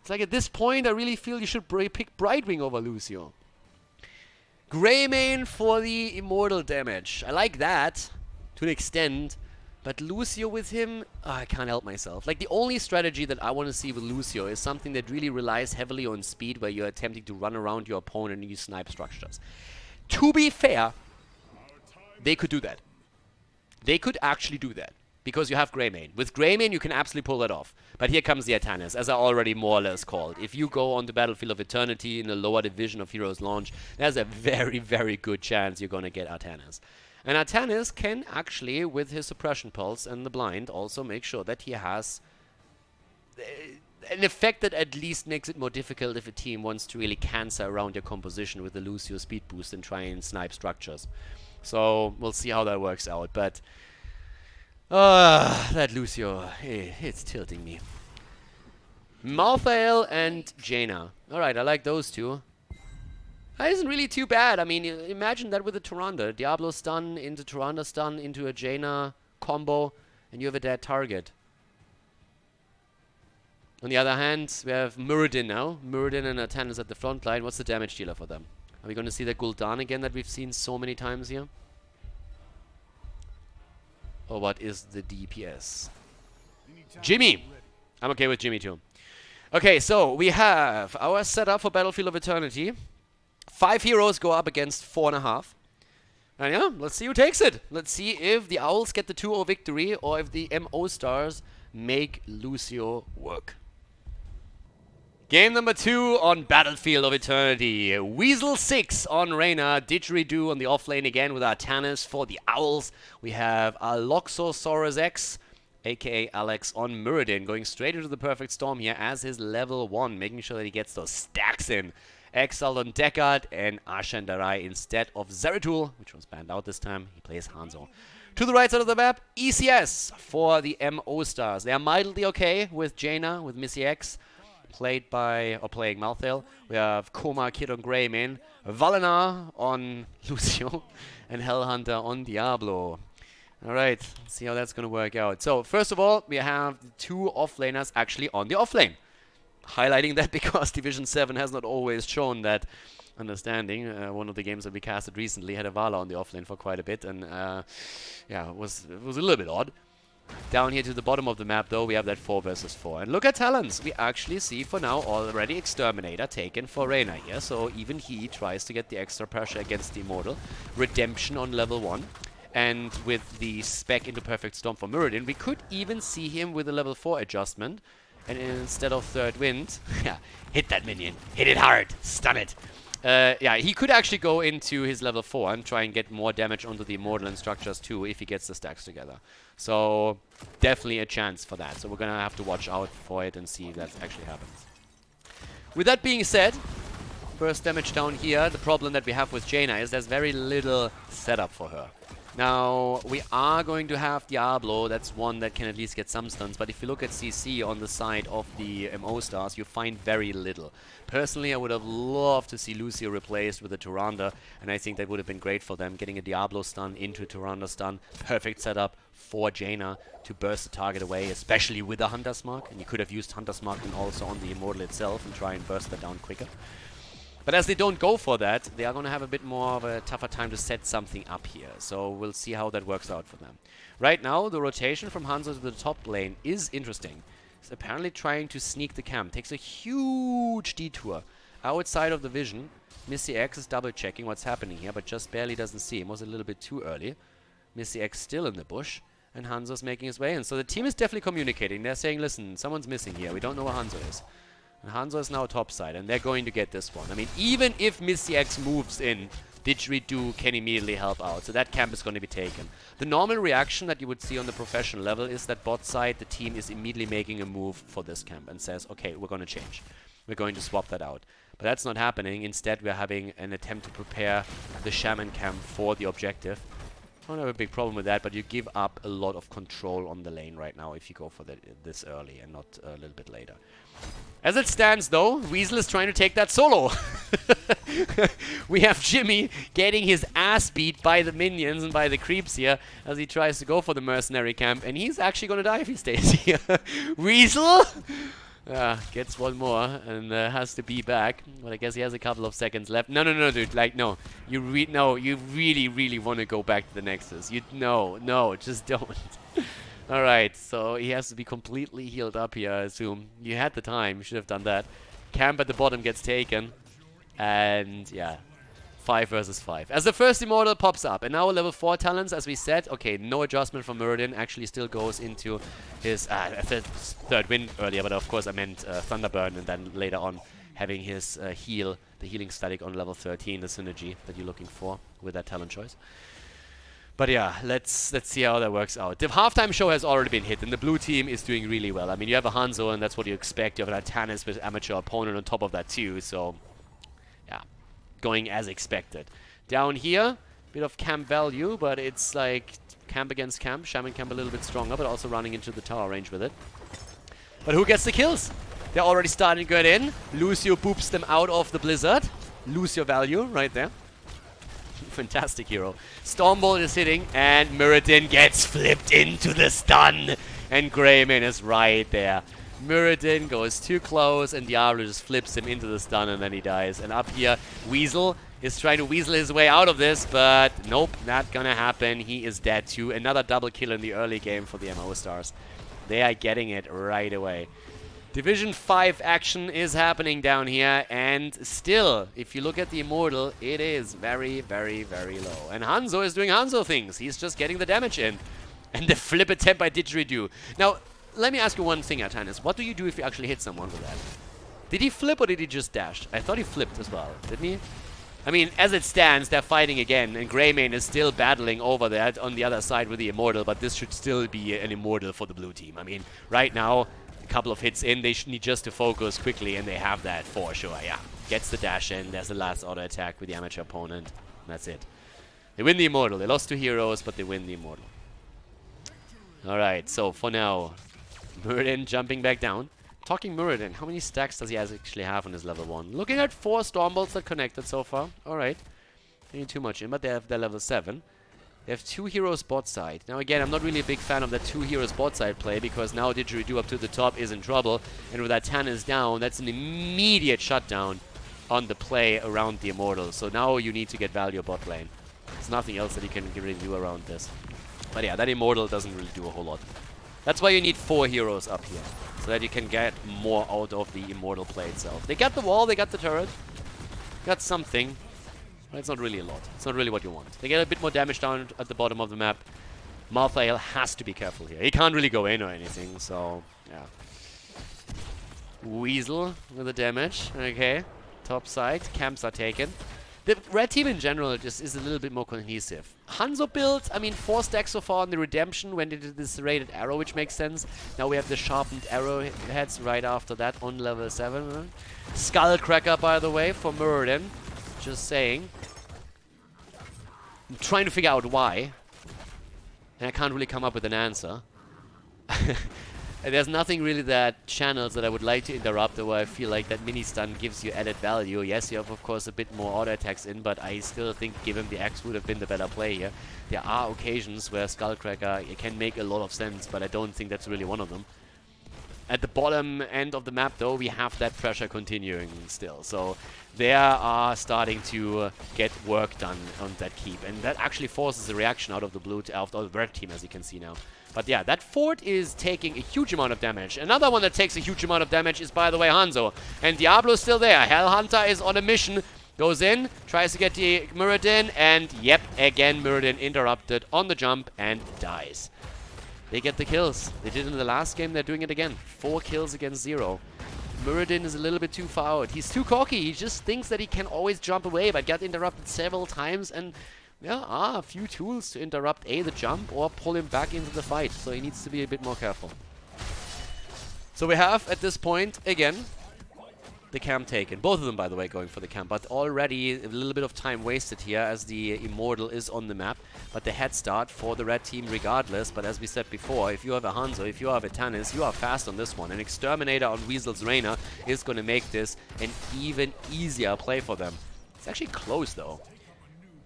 It's like at this point, I really feel you should pick Brightwing over Lucio. Greymane for the Immortal damage. I like that, to an extent. But Lucio with him, I can't help myself. Like, the only strategy that I want to see with Lucio is something that really relies heavily on speed, where you're attempting to run around your opponent and use snipe structures. To be fair, they could do that. They could actually do that, because you have Greymane. With Greymane, you can absolutely pull that off. But here comes the Artanis, as I already more or less called. If you go on the Battlefield of Eternity in the lower division of HeroesLounge, there's a very, very good chance you're going to get Artanis. And Artanis can actually, with his Suppression Pulse and the Blind, also make sure that he has an effect that at least makes it more difficult if a team wants to really cancer around your composition with the Lucio speed boost and try and snipe structures. So we'll see how that works out. But that Lucio, it's tilting me. Malthael and Jaina. Alright, I like those two. That isn't really too bad. I mean, imagine that with a Tyrande. Diablo stun into Tyrande stun into a Jaina combo, and you have a dead target. On the other hand, we have Muradin now. Muradin and Atanas at the front line. What's the damage dealer for them? Are we going to see the Gul'dan again that we've seen so many times here? Or what is the DPS? Jimmy! I'm okay with Jimmy too. Okay, so we have our setup for Battlefield of Eternity. 5 heroes go up against 4.5. And yeah, let's see who takes it. Let's see if the Owls get the 2-0 victory or if the MO Stars make Lucio work. Game number 2 on Battlefield of Eternity. Weasel 6 on Reyna. Didgeridoo on the offlane again with our Tannis for the Owls. We have Aloxosaurus X, aka Alex, on Muradin, going straight into the perfect storm here as his level 1, making sure that he gets those stacks in. Exiled on Deckard and Ashandarai instead of Zeratul, which was banned out this time. He plays Hanzo. To the right side of the map, ECS for the MO Stars. They are mildly okay with Jaina, with Missy X, playing Malthael. We have Koma, Kid on Greymane, Valenar on Lucio, and Hellhunter on Diablo. Alright, let's see how that's going to work out. So, first of all, we have the 2 offlaners actually on the offlane. Highlighting that because Division 7 has not always shown that understanding. One of the games that we casted recently had a Vala on the offlane for quite a bit, and yeah, it was a little bit odd. Down here to the bottom of the map, though, we have that 4 versus 4. And look at talents. We actually see, for now, already Exterminator taken for Reyna here. So even he tries to get the extra pressure against the Immortal. Redemption on level 1. And with the spec into Perfect Storm for Muradin, we could even see him with a level 4 adjustment. And instead of Third Wind, yeah, hit that minion. Hit it hard. Stun it. Yeah, he could actually go into his level 4 and try and get more damage onto the Immortal and structures too if he gets the stacks together. So, definitely a chance for that. So we're going to have to watch out for it and see if that actually happens. With that being said, burst damage down here. The problem that we have with Jaina is there's very little setup for her. Now, we are going to have Diablo. That's one that can at least get some stuns. But if you look at CC on the side of the MO Stars, you find very little. Personally, I would have loved to see Lucio replaced with a Tyrande. And I think that would have been great for them. Getting a Diablo stun into a Tyrande stun. Perfect setup for Jaina to burst the target away, especially with a Hunter's Mark. And you could have used Hunter's Mark and also on the Immortal itself and try and burst that down quicker. But as they don't go for that, they are going to have a bit more of a tougher time to set something up here. So we'll see how that works out for them. Right now, the rotation from Hanzo to the top lane is interesting. He's apparently trying to sneak the camp. Takes a huge detour outside of the vision. Missy X is double checking what's happening here, but just barely doesn't see him. Was a little bit too early. Missy X still in the bush, and Hanzo's making his way in. So the team is definitely communicating. They're saying, listen, someone's missing here. We don't know where Hanzo is. And Hanzo is now topside, and they're going to get this one. I mean, even if Missy X moves in, Didgeridoo can immediately help out. So that camp is going to be taken. The normal reaction that you would see on the professional level is that bot side, the team is immediately making a move for this camp and says, okay, we're going to change. We're going to swap that out. But that's not happening. Instead, we're having an attempt to prepare the Shaman camp for the objective. I don't have a big problem with that, but you give up a lot of control on the lane right now if you go for this early and not a little bit later. As it stands, though, Weasel is trying to take that solo. We have Jimmy getting his ass beat by the minions and by the creeps here as he tries to go for the mercenary camp, and he's actually going to die if he stays here. Weasel gets one more and has to be back, but I guess he has a couple of seconds left. No, dude, like, no. You really, really want to go back to the Nexus. No, just don't. Alright, so he has to be completely healed up here, I assume. You had the time, you should have done that. Camp at the bottom gets taken. And, yeah, 5 versus 5. As the first Immortal pops up, and now level 4 talents, as we said, okay, no adjustment from Muradin, actually still goes into his third wind earlier, but of course I meant Thunderburn, and then later on having his the healing static on level 13, the synergy that you're looking for with that talent choice. But yeah, let's see how that works out. The halftime show has already been hit, and the blue team is doing really well. I mean, you have a Hanzo, and that's what you expect. You have an Atanis with amateur opponent on top of that too. So, yeah, going as expected. Down here, bit of camp value, but it's like camp against camp. Shaman camp a little bit stronger, but also running into the tower range with it. But who gets the kills? They're already starting to get in. Lucio boops them out of the blizzard. Lose your value right there. Fantastic hero. Stormbolt is hitting, and Muradin gets flipped into the stun. And Greymane is right there. Muradin goes too close, and Diablo just flips him into the stun, and then he dies. And up here, Weasel is trying to weasel his way out of this, but nope, not gonna happen. He is dead too. Another double kill in the early game for the MO Stars. They are getting it right away. Division 5 action is happening down here, and still, if you look at the Immortal, it is very, very, very low. And Hanzo is doing Hanzo things. He's just getting the damage in. And the flip attempt by Didgeridoo. Now, let me ask you one thing, Atanis. What do you do if you actually hit someone with that? Did he flip or did he just dash? I thought he flipped as well, didn't he? I mean, as it stands, they're fighting again, and Greymane is still battling over that on the other side with the Immortal, but this should still be an Immortal for the blue team. I mean, right now, a couple of hits in, they need just to focus quickly, and they have that for sure, yeah. Gets the dash in, there's the last auto attack with the amateur opponent, and that's it. They win the Immortal. They lost to Heroes, but they win the Immortal. Alright, so for now, Muradin jumping back down. Talking Muradin, how many stacks does he actually have on his level 1? Looking at 4 Stormbolts that connected so far. Alright. They need too much in, but they have their level 7. They have 2 heroes bot side. Now again, I'm not really a big fan of that 2 heroes bot side play, because now Didgeridoo up to the top is in trouble, and with that Tannis down, that's an immediate shutdown on the play around the Immortal. So now you need to get value bot lane. There's nothing else that you can really do around this. But yeah, that Immortal doesn't really do a whole lot. That's why you need 4 heroes up here, so that you can get more out of the Immortal play itself. They got the wall, they got the turret, got something. But it's not really a lot. It's not really what you want. They get a bit more damage down at the bottom of the map. Malthael has to be careful here. He can't really go in or anything, so yeah. Weasel with the damage. Okay. Top side. Camps are taken. The red team in general just is a little bit more cohesive. Hanzo built, I mean, 4 stacks so far on the Redemption when they did this rated arrow, which makes sense. Now we have the sharpened arrow heads right after that on level 7. Skullcracker, by the way, for Muradin. Just saying. I'm trying to figure out why. And I can't really come up with an answer. There's nothing really that channels that I would like to interrupt, or where I feel like that mini stun gives you added value. Yes, you have of course a bit more auto attacks in, but I still think given the Axe would have been the better play here. There are occasions where Skullcracker can make a lot of sense, but I don't think that's really one of them. At the bottom end of the map, though, we have that pressure continuing still. So they are starting to get work done on that keep. And that actually forces a reaction out of the blue, out of the red team, as you can see now. But yeah, that fort is taking a huge amount of damage. Another one that takes a huge amount of damage is, by the way, Hanzo. And Diablo's still there. Hellhunter is on a mission. Goes in, tries to get the Muradin, and yep, again, Muradin interrupted on the jump and dies. They get the kills. They did it in the last game, they're doing it again. 4 kills against 0. Muradin is a little bit too far out. He's too cocky. He just thinks that he can always jump away, but got interrupted several times, and there are a few tools to interrupt the jump or pull him back into the fight. So he needs to be a bit more careful. So we have, at this point, again, the camp taken. Both of them, by the way, going for the camp, but already a little bit of time wasted here as the Immortal is on the map. But the head start for the red team regardless. But as we said before, if you have a Hanzo, if you have a Tannis, you are fast on this one. An Exterminator on Weasel's Reina is going to make this an even easier play for them. It's actually close, though.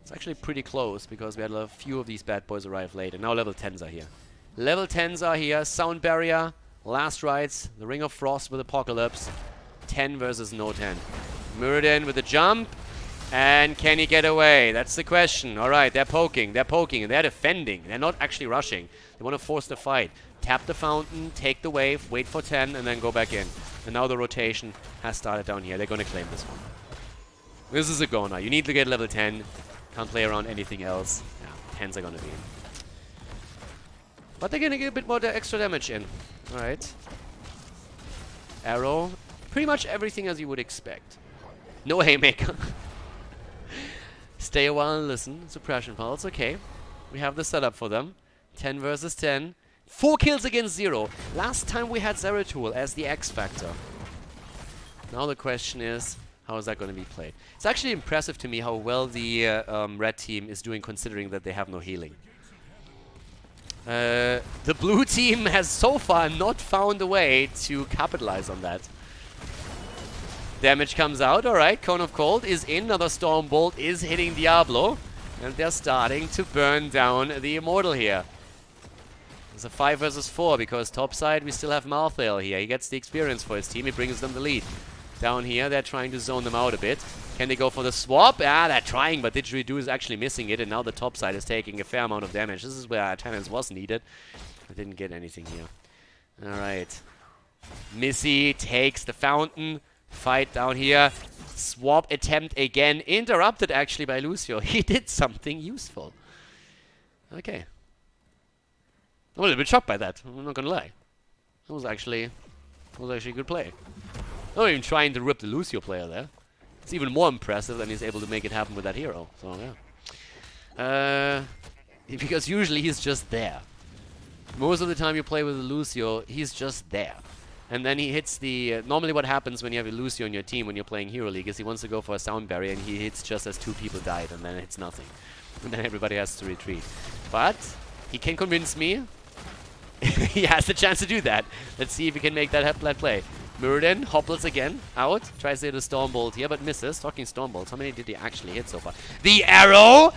It's actually pretty close, because we had a few of these bad boys arrive late, and now level 10s are here. Level 10s are here. Sound Barrier, Last Rites, the Ring of Frost with Apocalypse. 10 versus no 10. Muradin with a jump. And can he get away? That's the question. Alright, they're poking, and they're defending. They're not actually rushing. They want to force the fight. Tap the fountain, take the wave, wait for 10, and then go back in. And now the rotation has started down here. They're going to claim this one. This is a go now. You need to get level 10. Can't play around anything else. Yeah, 10s are going to be in. But they're going to get a bit more extra damage in. Alright. Arrow. Pretty much everything as you would expect. No haymaker. Stay a while and listen. Suppression pulse, okay. We have the setup for them. 10 versus 10. 4 kills against 0. Last time we had Zeratul as the X factor. Now the question is, how is that going to be played? It's actually impressive to me how well the red team is doing, considering that they have no healing. The blue team has so far not found a way to capitalize on that. Damage comes out, alright, Cone of Cold is in, another Storm Bolt is hitting Diablo, and they're starting to burn down the Immortal here. It's a 5 versus 4, because topside we still have Malthael here. He gets the experience for his team, he brings them the lead. Down here, they're trying to zone them out a bit. Can they go for the swap? Ah, they're trying, but Didgeridoo is actually missing it, and now the topside is taking a fair amount of damage. This is where Tenants was needed. I didn't get anything here. Alright. Missy takes the fountain. Fight down here. Swap attempt again. Interrupted actually by Lucio. He did something useful. Okay. I'm a little bit shocked by that. I'm not gonna lie. That was actually a good play. Not even trying to rip the Lucio player there. It's even more impressive that he's able to make it happen with that hero. So yeah. Because usually he's just there. Most of the time you play with a Lucio, he's just there. And then he hits the... normally what happens when you have a Lucio in your team when you're playing Hero League is he wants to go for a sound barrier and he hits just as 2 people died, and then it's nothing. And then everybody has to retreat. But he can convince me. He has the chance to do that. Let's see if he can make that play. Muradin hobbles again, out. Tries to hit a Storm Bolt here, but misses. Talking Storm Bolts, how many did he actually hit so far? The arrow!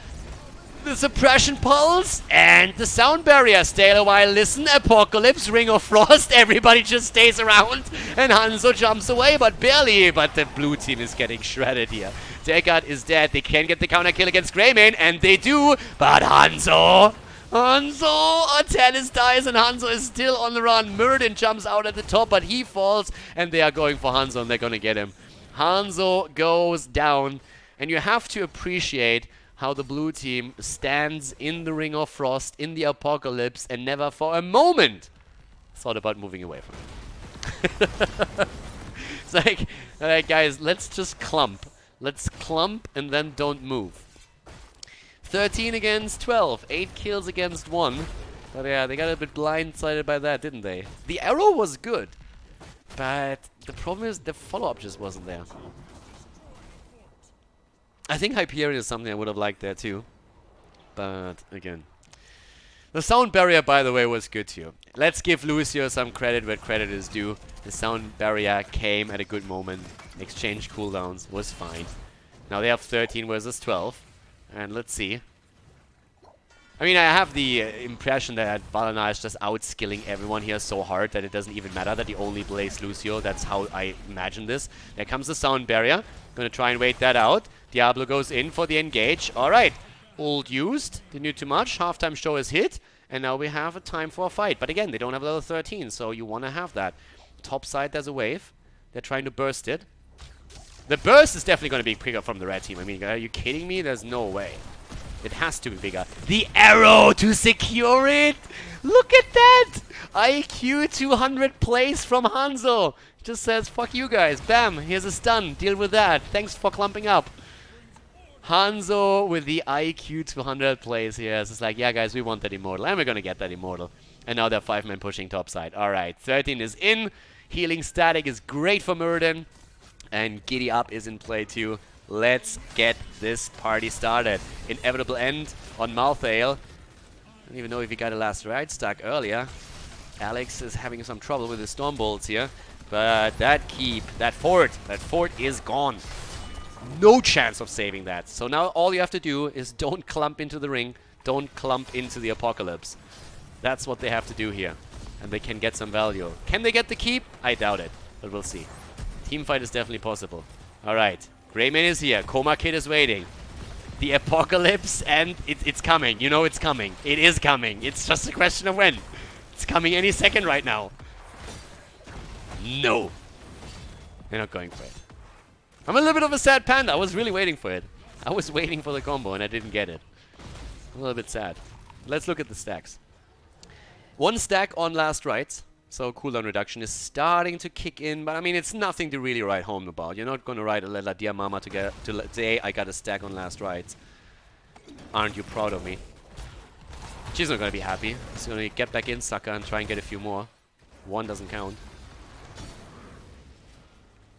The suppression pulse and the sound barrier. Stay a while, listen. Apocalypse, Ring of Frost. Everybody just stays around, and Hanzo jumps away, but barely. But the blue team is getting shredded here. Deckard is dead. They can get the counter kill against Greymane, and they do. But Hanzo, Tennis dies, and Hanzo is still on the run. Muradin jumps out at the top, but he falls, and they are going for Hanzo, and they're gonna get him. Hanzo goes down, and you have to appreciate how the blue team stands in the Ring of Frost, in the Apocalypse, and never for a moment thought about moving away from it. It's like, alright guys, let's just clump. Let's clump and then don't move. 13 against 12, 8 kills against 1. But yeah, they got a bit blindsided by that, didn't they? The arrow was good, but the problem is the follow-up just wasn't there. I think Hyperion is something I would have liked there too. But again. The sound barrier, by the way, was good too. Let's give Lucio some credit where credit is due. The sound barrier came at a good moment. Exchange cooldowns was fine. Now they have 13 versus 12. And let's see. I mean, I have the impression that Valana is just outskilling everyone here so hard that it doesn't even matter that he only plays Lucio. That's how I imagine this. There comes the sound barrier. Gonna try and wait that out. Diablo goes in for the engage. Alright. Ult used. Didn't do too much. Halftime show is hit. And now we have a time for a fight. But again, they don't have level 13, so you want to have that. Top side, there's a wave. They're trying to burst it. The burst is definitely going to be quicker from the red team. I mean, are you kidding me? There's no way. It has to be bigger. The arrow to secure it! Look at that! IQ 200 plays from Hanzo. Just says, fuck you guys. Bam, here's a stun. Deal with that. Thanks for clumping up. Hanzo with the IQ 200 plays here. It's like, yeah guys, we want that Immortal. And we're gonna get that Immortal. And now they're 5-man pushing topside. Alright, 13 is in. Healing static is great for Muradin. And Giddy Up is in play too. Let's get this party started. Inevitable end on Malthael. I don't even know if he got a last ride stack earlier. Alex is having some trouble with his Storm Bolts here. But that keep, that fort is gone. No chance of saving that. So now all you have to do is don't clump into the ring. Don't clump into the Apocalypse. That's what they have to do here. And they can get some value. Can they get the keep? I doubt it. But we'll see. Teamfight is definitely possible. Alright. Greymane is here. Coma Kid is waiting. The Apocalypse, and it's coming. You know it's coming. It is coming. It's just a question of when. It's coming any second right now. No. They're not going for it. I'm a little bit of a sad panda. I was really waiting for it. I was waiting for the combo and I didn't get it. A little bit sad. Let's look at the stacks. 1 stack on last rights. So cooldown reduction is starting to kick in, but I mean it's nothing to really write home about. You're not gonna write a letter, dear mama, to say I got a stack on last rights. Aren't you proud of me? She's not gonna be happy. She's gonna get back in, sucker, and try and get a few more. One doesn't count.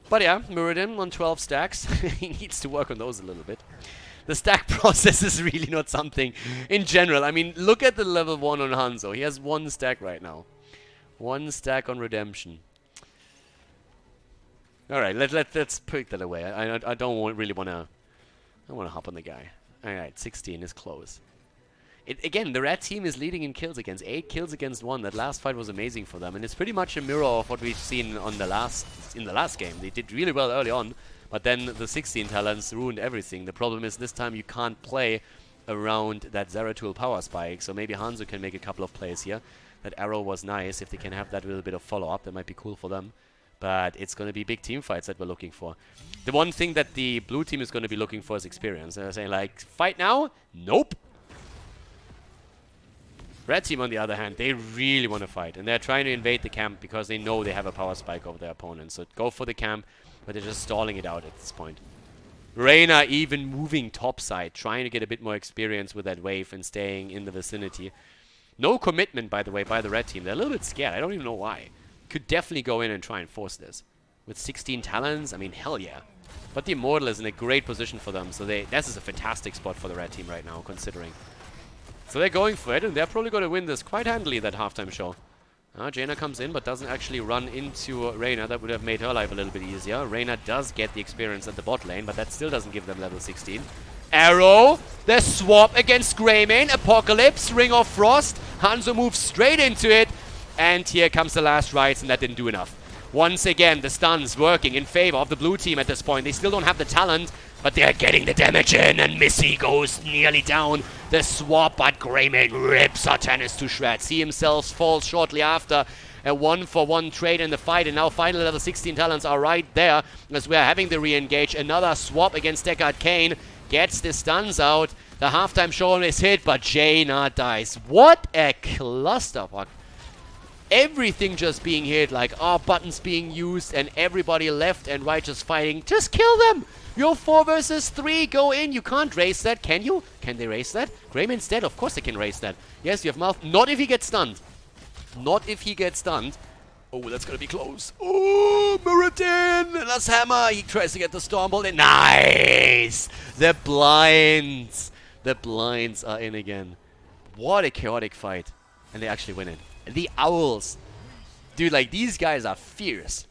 But yeah, Muradin on 12 stacks. He needs to work on those a little bit. The stack process is really not something in general. I mean, look at the level 1 on Hanzo. He has 1 stack right now. 1 stack on Redemption. Alright, let's put that away. I don't really want to... I want to hop on the guy. Alright, 16 is close. Again, the red team is leading in kills against 8 kills against 1. That last fight was amazing for them, and it's pretty much a mirror of what we've seen on the last game. They did really well early on, but then the 16 talents ruined everything. The problem is this time you can't play around that Zeratul power spike, so maybe Hanzo can make a couple of plays here. That arrow was nice. If they can have that little bit of follow-up, that might be cool for them. But it's going to be big team fights that we're looking for. The one thing that the blue team is going to be looking for is experience. They're saying, like, fight now? Nope. Red team, on the other hand, they really want to fight. And they're trying to invade the camp because they know they have a power spike over their opponent. So go for the camp, but they're just stalling it out at this point. Reyna even moving topside, trying to get a bit more experience with that wave and staying in the vicinity. No commitment, by the way, by the red team. They're a little bit scared. I don't even know why. Could definitely go in and try and force this. With 16 talents, I mean, hell yeah. But the Immortal is in a great position for them. So this is a fantastic spot for the red team right now, considering. So they're going for it, and they're probably going to win this quite handily, that halftime show. Jaina comes in, but doesn't actually run into Reyna. That would have made her life a little bit easier. Reyna does get the experience at the bot lane, but that still doesn't give them level 16. Arrow, the swap against Greymane, Apocalypse, Ring of Frost. Hanzo moves straight into it, and here comes the last rites, and that didn't do enough. Once again, the stuns working in favor of the blue team at this point. They still don't have the talent, but they're getting the damage in, and Missy goes nearly down. The swap, but Greymane rips Artanis to shreds. He himself falls shortly after. A 1-for-1 trade in the fight, and now final level 16 talents are right there as we're having the re-engage. Another swap against Deckard Cain. Gets the stuns out. The halftime show is hit, but Jaina dies. What a clusterfuck. Everything just being hit, like buttons being used, and everybody left and right just fighting. Just kill them! You're 4 versus 3, go in. You can't raise that, can you? Can they raise that? Greymane's dead, of course they can raise that. Yes, you have mouth. Not if he gets stunned. Not if he gets stunned. Oh, that's gonna be close. Oh, Muradin! Last hammer. He tries to get the Stormbolt in. Nice! The blinds. The blinds are in again. What a chaotic fight. And they actually win it. The Owls. Dude, like, these guys are fierce.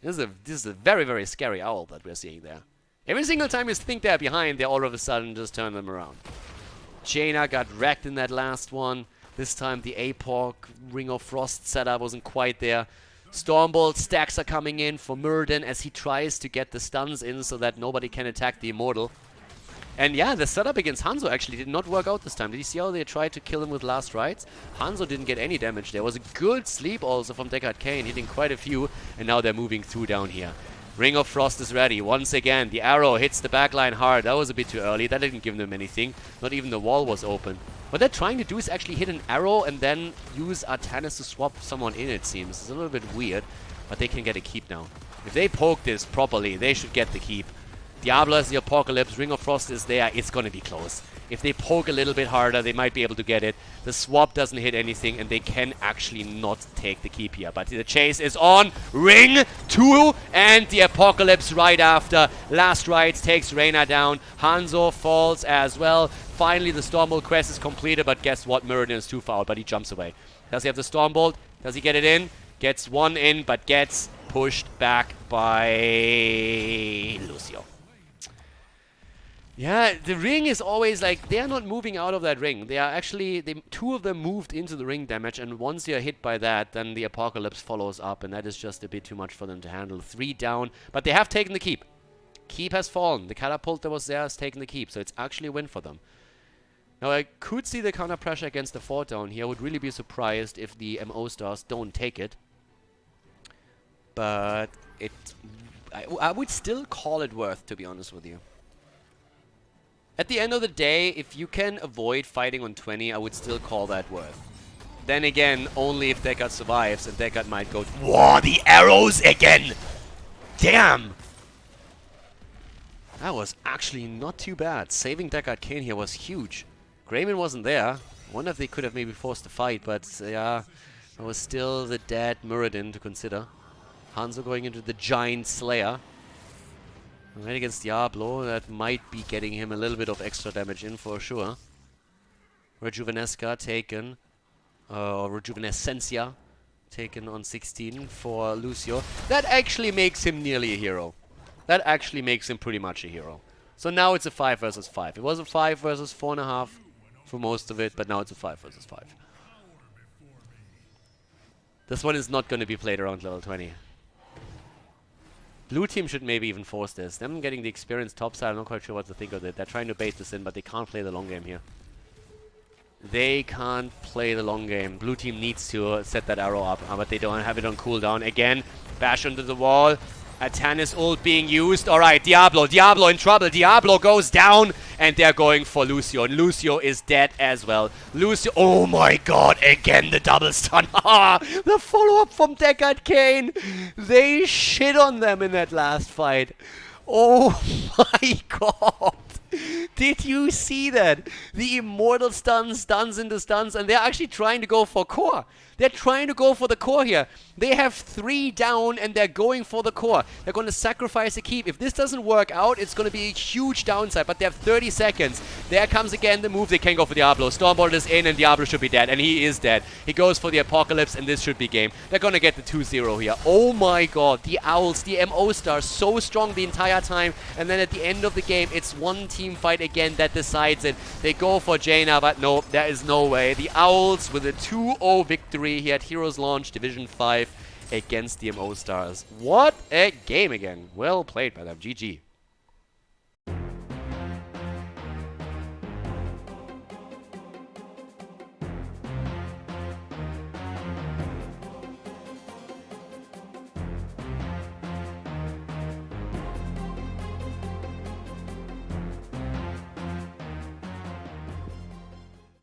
This is a very, very scary owl that we're seeing there. Every single time you think they're behind, they all of a sudden just turn them around. Jaina got wrecked in that last one. This time the APOC Ring of Frost setup wasn't quite there. Stormbolt stacks are coming in for Muradin as he tries to get the stuns in so that nobody can attack the Immortal. And yeah, the setup against Hanzo actually did not work out this time. Did you see how they tried to kill him with last rites? Hanzo didn't get any damage. There was a good sleep also from Deckard Cain, hitting quite a few, and now they're moving through down here. Ring of Frost is ready. Once again, the arrow hits the backline hard. That was a bit too early. That didn't give them anything. Not even the wall was open. What they're trying to do is actually hit an arrow and then use Artanis to swap someone in, it seems. It's a little bit weird, but they can get a keep now. If they poke this properly, they should get the keep. Diablo has the Apocalypse, Ring of Frost is there, it's gonna be close. If they poke a little bit harder, they might be able to get it. The swap doesn't hit anything, and they can actually not take the keep here. But the chase is on. Ring 2, and the Apocalypse right after. Last rites takes Reyna down. Hanzo falls as well. Finally, the Stormbolt quest is completed, but guess what? Muradin is too far, but he jumps away. Does he have the Stormbolt? Does he get it in? Gets one in, but gets pushed back by Lucio. Yeah, the ring is always like, they are not moving out of that ring. They are actually, two of them moved into the ring damage, and once you're hit by that, then the Apocalypse follows up, and that is just a bit too much for them to handle. 3 down, but they have taken the keep. Keep has fallen. The catapult that was there has taken the keep, so it's actually a win for them. Now, I could see the counter pressure against the 4 down here. I would really be surprised if the MO stars don't take it. But I would still call it worth, to be honest with you. At the end of the day, if you can avoid fighting on 20, I would still call that worth. Then again, only if Deckard survives, and Deckard might go, whoa, the arrows again! Damn! That was actually not too bad. Saving Deckard Cain here was huge. Greymane wasn't there. Wonder if they could have maybe forced the fight, but yeah, it was still the dead Muradin to consider. Hanzo going into the Giant Slayer. Right against Diablo, that might be getting him a little bit of extra damage in for sure. Rejuvenesca taken, or Rejuvenescencia taken on 16 for Lucio. That actually makes him nearly a hero. That actually makes him pretty much a hero. So now it's a 5 versus 5. It was a 5 versus 4.5 for most of it, but now it's a 5 versus 5. This one is not going to be played around level 20. Blue team should maybe even force this. Them getting the experience topside, I'm not quite sure what to think of it. They're trying to bait this in, but they can't play the long game here. They can't play the long game. Blue team needs to set that arrow up, but they don't have it on cooldown. Again, bash onto the wall. Atanis ult being used. Alright, Diablo in trouble. Diablo goes down, and they're going for Lucio. And Lucio is dead as well. Lucio, oh my god, again the double stun. The follow-up from Deckard Cain. They shit on them in that last fight. Oh my god. Did you see that? The immortal stuns into stuns, and they're actually trying to go for core. They're trying to go for the core here. They have 3 down, and they're going for the core. They're going to sacrifice a keep. If this doesn't work out, it's going to be a huge downside, but they have 30 seconds. There comes again the move. They can go for Diablo. Stormbolt is in, and Diablo should be dead, and he is dead. He goes for the Apocalypse, and this should be game. They're going to get the 2-0 here. Oh my god, the Owls, the MO stars, so strong the entire time, and then at the end of the game, it's one team fight again that decides it. They go for Jaina, but no, there is no way. The Owls with a 2-0 victory here at HeroesLounge Division 5 against the MO Stars. What a game again. Well played by them. GG.